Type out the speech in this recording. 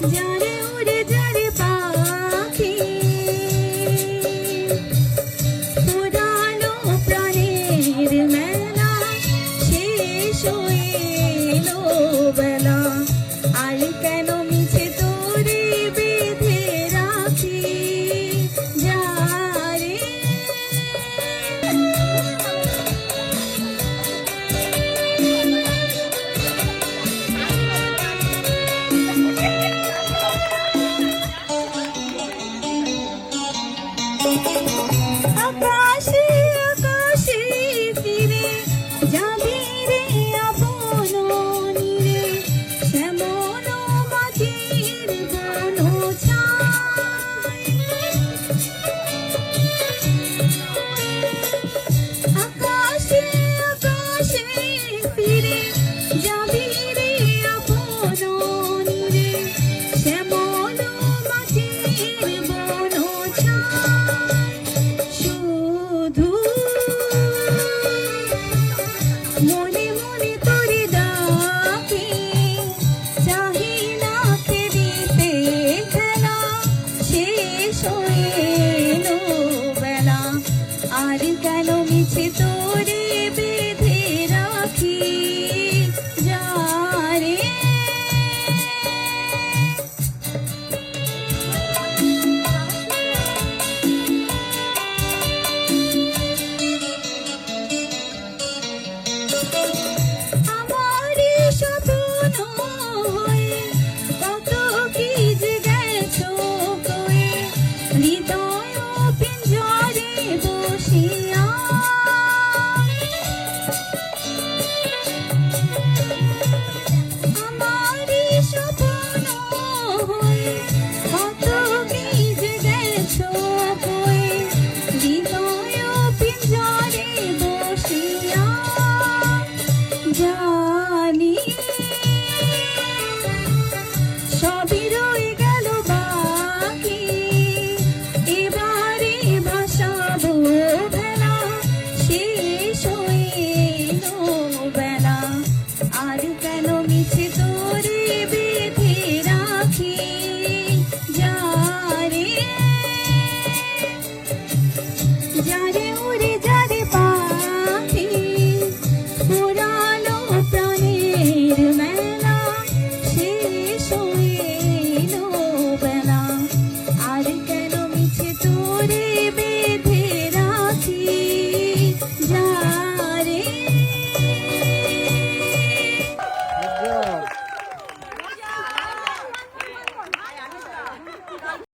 যারে উড়ে যারে পাখি পুরানো প্রাণের মেলা শেষ হয়ে এলো বেলা আর কেন মিছে তোরে বেঁধে রাখি যারে আকাশে আকাশে ফিরে যাবি রে আপন নীরে শ্যামল মাটির বন ছায় আকাশে আকাশে ফিরে যাবি রে আপন নীরে শ্যামল মাটির বন ছায় শুধু মনে মনে তোরে ডাকি চাহি না ফিরিতে খেলা শেষ হয়ে এলো বেলা আর কেন মিছে তোরে বেঁধে রাখি যারে আমারই স্বপ্ন হয়ে কত কি যে গেছো কয়ে হৃদয় পিঞ্জরে বসিয়া আমারই স্বপ্ন হয়ে কত কি যে গেছো কয়ে হৃদয় পিঞ্জরে বসিয়া জানি সবির